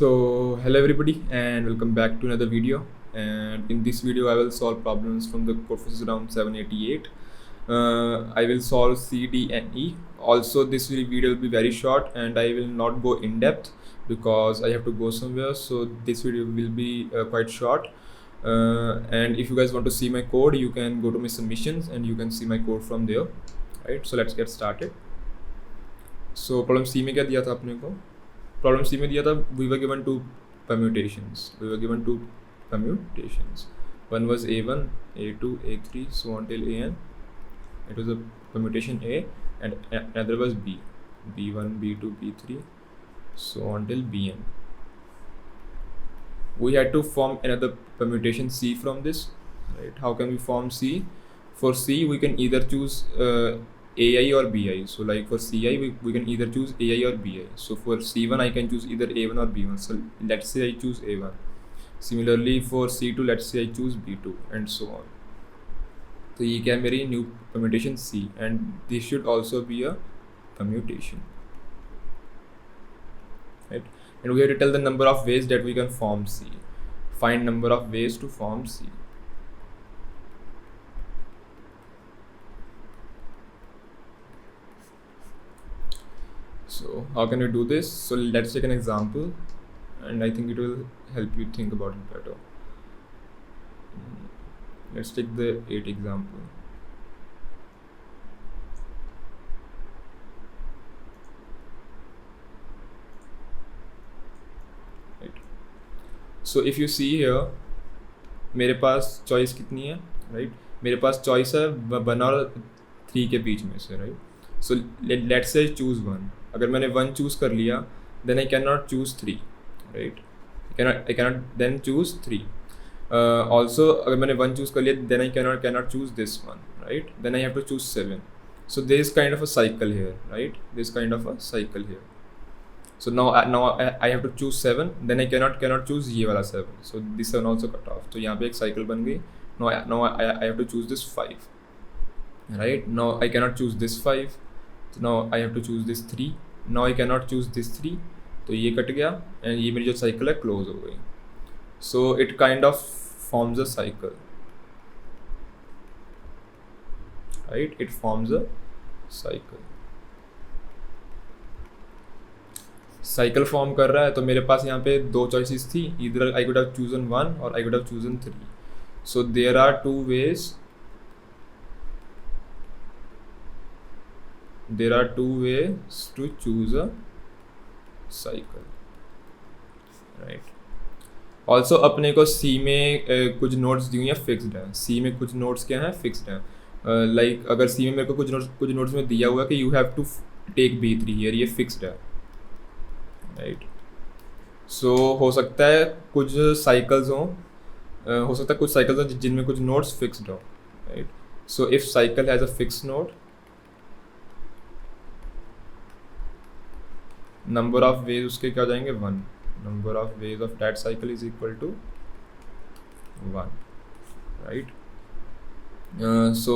So hello everybody and welcome back to another video, and in this video I will solve problems from the Corpus round 788. I will solve C, D and E. Also this video will be very short and I will not go in depth because I have to go somewhere, so this video will be quite short. And if you guys want to see my code, you can go to my submissions and you can see my code from there. Right, so let's get started. So problem C में क्या दिया था अपने को? Problem C में दिया था we were given two permutations. One was A1, A2, A3, so on till AN. It was a permutation A, and another was B, B1, B2, B3, so on till Bn. We had to form another permutation C from this. Right? How can we form C? For C, we can either choose AI or BI. So like for CI, we can either choose AI or BI. So for C1, I can choose either A1 or B1. So let's say I choose A1. Similarly for C2, let's say I choose B2 and so on. So ये क्या मेरी new permutation C, and this should also be a permutation. Right? And we have to tell the number of ways that we can form C. Find number of ways to form C. So how can we do this? So let's take an example, and I think it will help you think about it better. Let's take the 8 example. Right. So if you see here, मेरे पास choice कितनी है, right? मेरे पास choice है 1 और 3 के बीच में से, right? So let's say choose 1. अगर मैंने 1 चूज कर लिया, then I can not choose 3, right? I can not then choose 3. Also अगर मैंने 1 चूज कर लिया, then I can not choose this one, right? Then I have to choose 7. So there is kind of a cycle here, right? There is kind of a cycle here. So now I have to choose 7. Then I cannot choose ये वाला 7. So this 7 also cut off. तो यहाँ पे एक cycle बन गई. Now I have to choose this 5. Right? Now I cannot choose this 5. So now I have to choose this 3. Now I cannot choose this 3. तो ये कट गया and ये मेरी जो cycle है close हो गई. So it kind of forms a cycle. Right? It forms a cycle. Cycle form कर रहा है, तो मेरे पास यहाँ पे 2 चॉइसेस थी. इधर आई कुड हैव चूजन 1 और I could have chosen 3. So there are 2 ways to choose a cycle, right? Also अपने को सी में कुछ नोट्स दी हुई हैं फिक्स्ड है. सी में कुछ नोट्स क्या हैं, फिक्स्ड है. लाइक अगर सी में मेरे को कुछ नोट्स में दिया हुआ है कि you have to take B3 here, ये फिक्स्ड है, राइट? सो हो सकता है कुछ साइकिल्स हों, जिनमें कुछ नोड्स फिक्स्ड हो, right? So if cycle has a fixed node, number of ways उसके क्या हो जाएंगे, 1. Number of ways of that cycle is equal to 1, right? So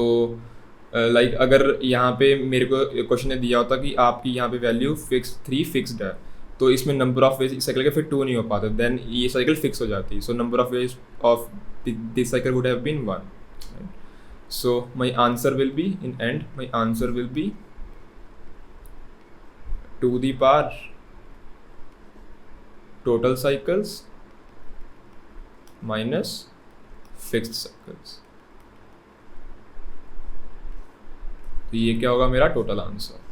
like अगर यहाँ पे मेरे को क्वेश्चन ने दिया होता कि आपकी यहाँ पे वैल्यू 3 फिक्स्ड है, तो इसमें नंबर ऑफ वेज इस साइकिल के फिर 2 नहीं हो पाते, देन ये साइकिल फिक्स हो जाती. So number of ways of this cycle would have been 1. So my answer will be in end, my answer will be 2 the power total cycles minus fixed cycles. तो ये क्या होगा मेरा total answer.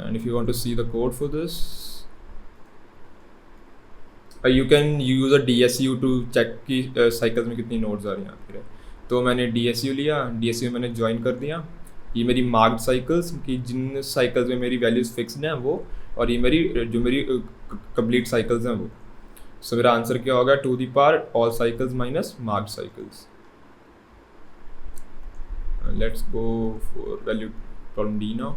And if you want to see the code for this, you can use a DSU to check कि cycles में कितनी nodes आ रही हैं आपके. तो मैंने DSU लिया, DSU मैंने ज्वाइन कर दिया. ये मेरी मार्क्ड साइकिल्स कि जिन साइकिल्स में मेरी वैल्यूज फिक्स्ड हैं वो, और ये मेरी कंप्लीट साइकिल्स हैं वो. सो मेरा आंसर क्या होगा, 2 the power all cycles minus marked cycles. Let's go for value problem D now.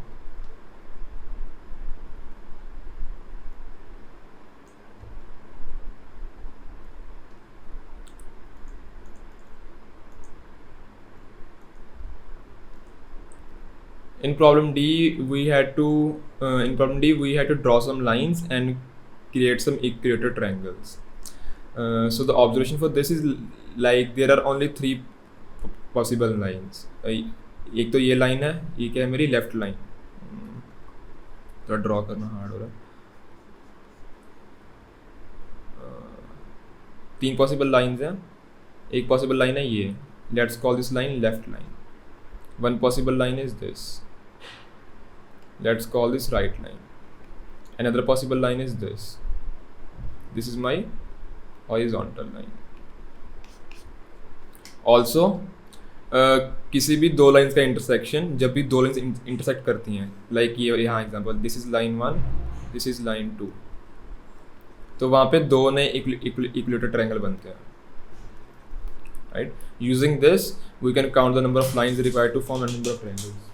In problem D, we had to draw some lines and create some equilateral triangles. So the observation for this is like there are only three possible lines. एक तो ये line है, ये क्या है मेरी left line, थोड़ा draw करना हार्ड हो रहा है. तीन पॉसिबल लाइंस हैं. एक पॉसिबल लाइन है ये, let's call this line left line. One possible line is this, let's call this right line. Another possible line is this is my horizontal line. Also किसी भी दो लाइंस का intersection, जब भी दो लाइंस इंटरसेक्ट करती हैं, लाइक ये यहाँ example, this is line 1, this is line 2, तो वहाँ पे दो नए इक्विलेटरल ट्रायंगल बनते हैं, right. Using this we can count the number of lines required to form a number of triangles.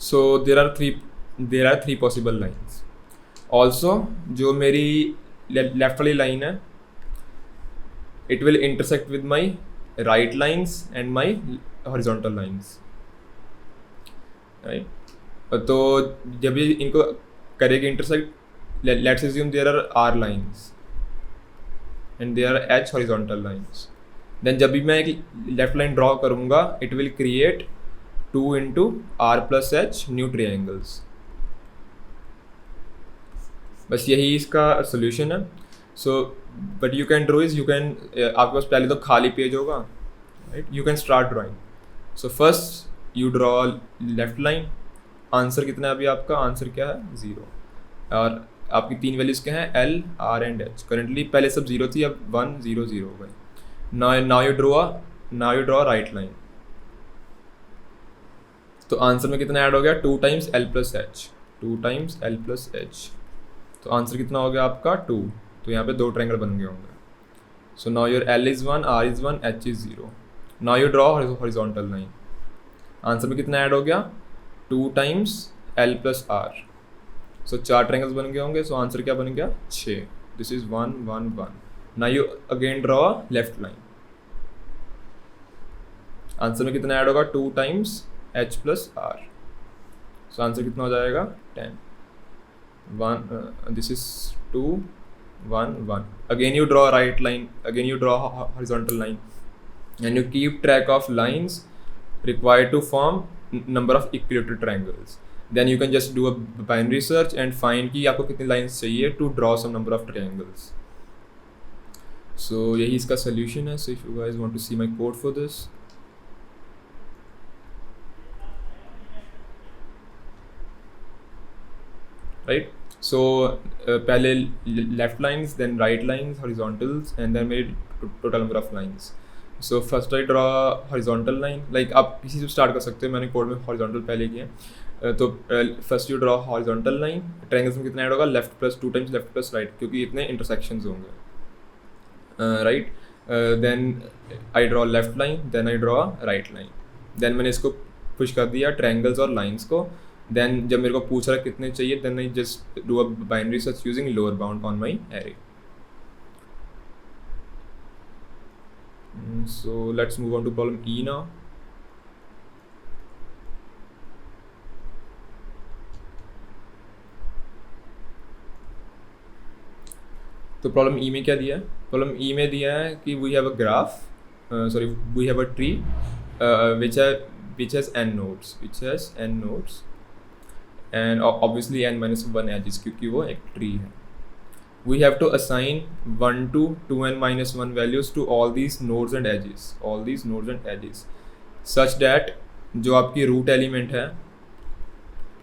So there are three possible lines. Also जो मेरी left वाली लाइन है, it will intersect with my right lines and my horizontal lines, right. तो जब ये इनको करेगी intersect, let's assume there are R lines and there are H horizontal lines. Then जब भी मैं एक लेफ्ट लाइन ड्रॉ करूँगा, it will create 2 into R plus H new triangles. बस यही इसका सोल्यूशन है. So but you can draw is, you can, आपके पास पहले तो खाली पेज होगा, right. You can start drawing. So first you draw left line. Answer कितना है अभी आपका? आंसर क्या है? 0. और आपकी तीन वैल्यूज क्या हैं? L, R and H. Currently पहले सब 0 थी, अब 1 0 0 हो गई. Now you draw right line. तो आंसर में कितना ऐड हो गया? 2 times L plus H. 2 times L plus H. तो आंसर कितना हो गया आपका? 2. तो यहाँ पे दो ट्रायंगल बन गए होंगे. So now your L is 1, R is 1, H is 0. Now you draw horizontal line. Answer में कितना ऐड हो गया? 2 times L plus R. सो 4 ट्रायंगल्स बन गए होंगे. सो आंसर क्या बन गया? 6. This is 1 1 1. Now you again draw left line. Answer में कितना ऐड होगा? 2 times H plus R. So answer कितना हो जाएगा? 10. 1. This is 2 1 1. Again you draw a right line. Again you draw a horizontal line, and you keep track of lines required to form number of equilateral triangles. Then you can just do a binary search and find कि आपको कितनी lines चाहिए to draw some number of triangles. So यही इसका solution है. So if you guys want to see my code for this, right. So पहले left lines, then right lines, horizontals, and then मेरी total number of lines. So first I draw horizontal line. Like आप किसी से start कर सकते हो, मैंने code में horizontal पहले किया. तो first you draw horizontal line. Triangles में कितना ऐड होगा? Left plus 2 times left plus right, क्योंकि इतने intersections होंगे, right. Then I draw left line, then I draw right line. Then मैंने इसको पुश कर दिया ट्रायंगल्स और लाइंस को. Then जब मेरे को पूछ रहा है कितने चाहिए, then I just do a binary search using lower bound on my array. So let's move on to problem E now. तो प्रॉब्लम ई में क्या दिया है? प्रॉब्लम ई में दिया है कि we have a graph, we have a tree which has n nodes and obviously n minus 1 edges, क्योंकि वो एक ट्री है. We have to assign 1 to 2n minus 1 values to all these nodes and edges, such that जो आपकी root element है,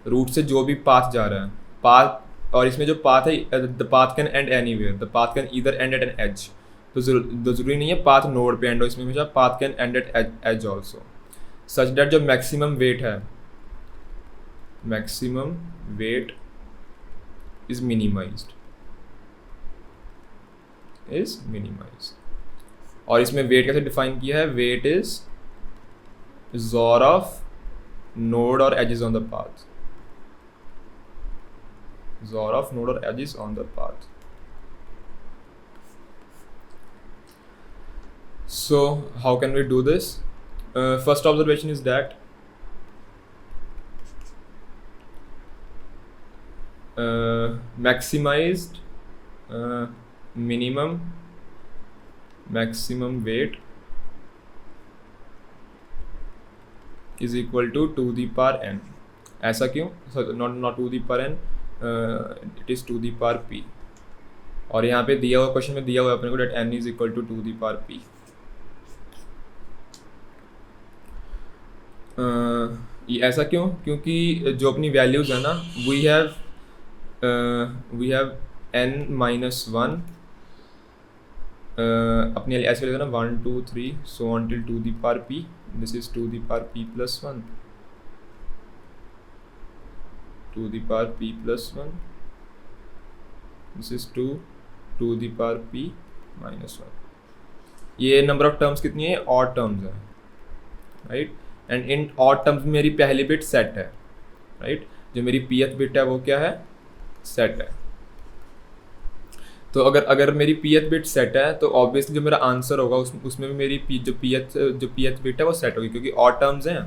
root से जो भी पाथ जा रहा है, पाथ, और इसमें जो पाथ है, the path can end anywhere, the path can either end at an edge. तो जरूरी नहीं है पाथ नोड पे एंड हो, इसमें हमेशा path can end at edge also, such that जो मैक्सिमम वेट है, maximum weight is minimized. और इसमें weight कैसे डिफाइन किया है? weight is XOR of node or edges on the path. XOR of node or edges on the path. So how can we do this? First observation is that maximised minimum maximum weight is equal to 2 the power n. ऐसा क्यों? not 2 the power n, it is 2 the power p. और यहाँ पे दिया हुआ question में दिया हुआ अपने को that n is equal to 2 the power p. ये ऐसा क्यों? क्योंकि जो अपनी वैल्यूज है ना, we have n minus 1, अपने ऐसे लेते ना 1 2 3 so on till 2 the power p. This is 2 the power p plus 1, 2 the power p plus 1. This is 2 the power p minus 1. ये नंबर ऑफ टर्म्स कितनी है? ऑड टर्म्स है, right. And in odd terms में मेरी पहली bit set है, right. जो मेरी पीएथ बिट है वो क्या है? सेट है. तो अगर मेरी पीएथ बिट सेट है तो ऑब्वियसली जो मेरा आंसर होगा उसमें भी मेरी जो पीएथ बिट है वो सेट होगी, क्योंकि ऑड टर्म्स हैं,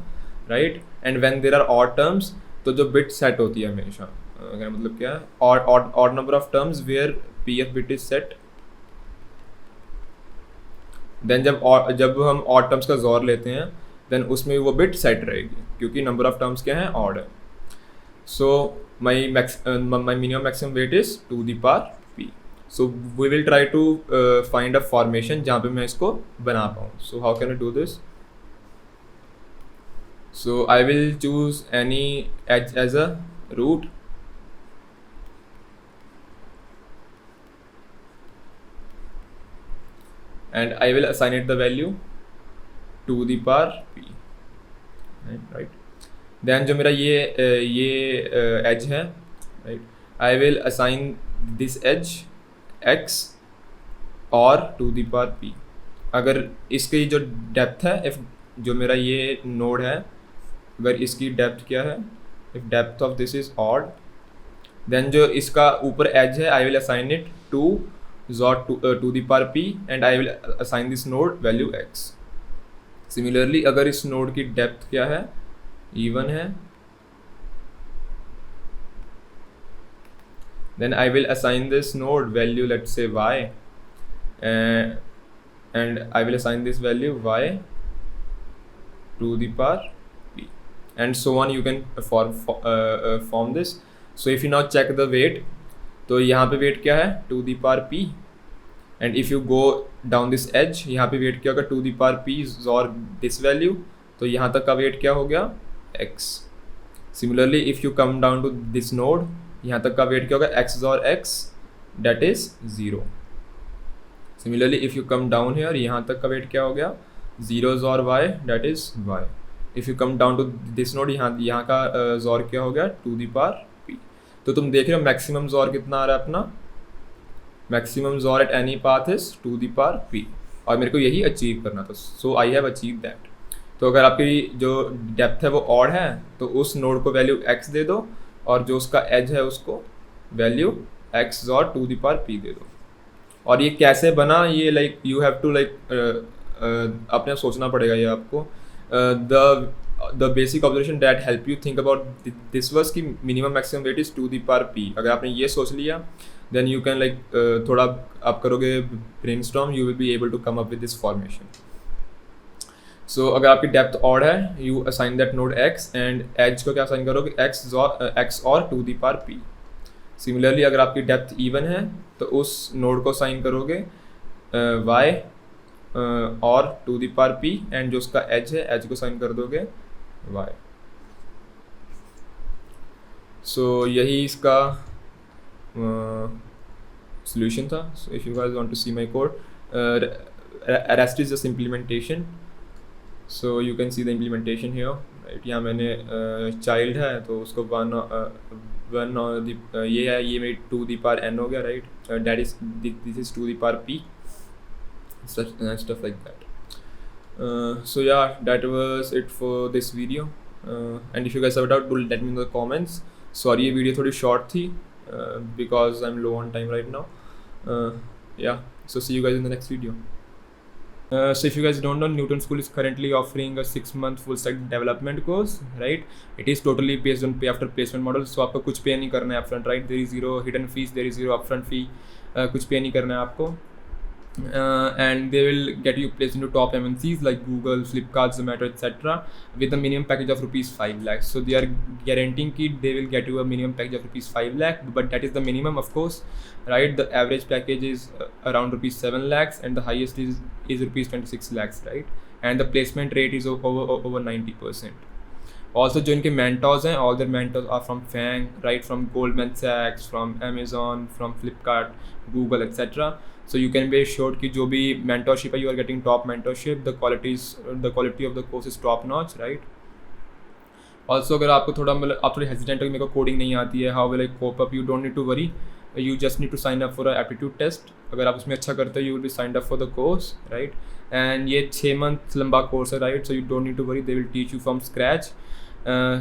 right. And when there are odd terms तो जो बिट सेट होती है हमेशा, मतलब क्या है? Odd number of terms where pth bit is set. Then जब हम ऑड टर्म्स का जोर लेते हैं देन उसमें वो बिट सेट रहेगी, क्योंकि नंबर ऑफ टर्म्स क्या है? ऑड है. So my minimum maximum weight is 2 the power p. So we will try to find a formation जहाँ पे मैं इसको बना पाऊँ. So how can I do this? So I will choose any edge as a root, and I will assign it the value 2 the power p, right. Then जो मेरा ये edge है, right, I will assign this edge x और 2 the power p. अगर इसकी जो depth है, if जो मेरा ये नोड है, अगर इसकी डेप्थ क्या है, if depth of this is odd, then जो इसका ऊपर एज है I will assign it to the power p and I will assign this node value x. Similarly अगर इस नोड की डेप्थ क्या है? even है, then I will assign this node value, let's say y, and I will assign this value y to the power p, and so on. You can form this. So if you now check the weight, तो यहाँ पे weight क्या है? 2 the power p, and if you go down this edge, यहाँ पे weight क्या होगा? 2 the power p or this value, तो यहाँ तक का weight क्या हो गया? x. Similarly if you come down to this node, यहाँ तक का वेट क्या होगा? x और x, that is 0. Similarly if you come down here, यहाँ तक का वेट क्या हो गया? 0 और y, that is y. If you come down to this node, यहाँ का जोर क्या हो गया? 2 the power p. तो तुम देख रहे हो मैक्सिमम जोर कितना आ रहा है अपना? मैक्सिमम जोर at any path is 2 the power p, और मेरे को यही अचीव करना था. सो आई हैव अचीव दैट. तो अगर आपकी जो डेप्थ है वो ऑड है तो उस नोड को वैल्यू x दे दो, और जो उसका एज है उसको वैल्यू x और 2 the power p दे दो. और ये कैसे बना? ये like you have to like अपने सोचना पड़ेगा ये आपको. The basic observation that help you think about this was कि minimum maximum weight is 2 the power p. अगर आपने ये सोच लिया देन यू कैन लाइक थोड़ा आप करोगे brainstorm, you will be able to come up with this formation. So अगर आपकी डेप्थ ऑड है, you assign that node x, and edge को क्या असाइन करोगे? x और 2 the power p. सिमिलरली अगर आपकी डेप्थ इवन है तो उस नोड को असाइन करोगे y और 2 the power p, एंड जो उसका एज है, एज को असाइन कर दोगे y. सो यही इसका solution था. So if you guys want to see my code, rest is just implementation. So you can see the implementation here, right? यहाँ मैंने child है तो उसको one ये है, ये मेरी 2 the power n हो गया, right? That is this is 2 the power p, stuff like that. So yeah, that was it for this video. And if you guys have a doubt, do let me know in the comments. Sorry ये video थोड़ी short थी because I'm low on time right now. Yeah, so see you guys in the next video. So if you guys don't know, Newton School is currently offering a 6-month full stack development course, right? It is totally based on pay after placement model. So आपको कुछ पे नहीं करना है upfront, right? There is zero hidden fees, there is zero upfront fee. कुछ पे नहीं करना है आपको. And they will get you placed into top MNCs like Google, Flipkart, Zomato, etc. with a minimum package of rupees 5 lakhs. So they are guaranteeing that they will get you a minimum package of rupees 5 lakh, but that is the minimum, of course, right? The average package is around rupees 7 lakhs, and the highest is rupees 26 lakhs, right? And the placement rate is over 90%. Also जो इनके mentors हैं, all their mentors are from FANG, right? From Goldman Sachs, from Amazon, from Flipkart, Google, etc. So you can be assured कि जो भी mentorship है, you are getting top mentorship. The quality of the course is top notch, right? Also अगर आपको थोड़ा मतलब आप थोड़ी hesitant हो कि मेरे को कोडिंग नहीं आती है, how will I cope up? You don't need to worry. You just need to sign up for a aptitude test. अगर आप उसमें अच्छा करते हो, you will be signed up for the course, right? And ये 6 months लंबा course है, right? So you don't need to worry. They will teach you from scratch.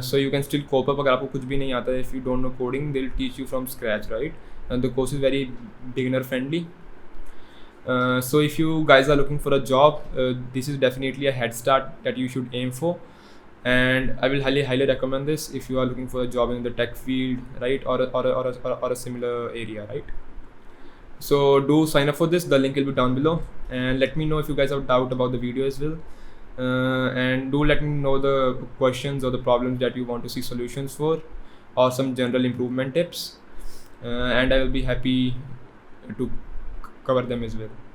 So you can still cope up. अगर आपको कुछ भी नहीं आता है, if you don't know coding, they'll teach you from scratch, right? And the course is very beginner friendly. So if you guys are looking for a job, this is definitely a head start that you should aim for, and I will highly recommend this if you are looking for a job in the tech field, right? Or a similar area, right? So do sign up for this. The link will be down below, and let me know if you guys have doubt about the video as well. And do let me know the questions or the problems that you want to see solutions for, or some general improvement tips, and I will be happy to cover them as well.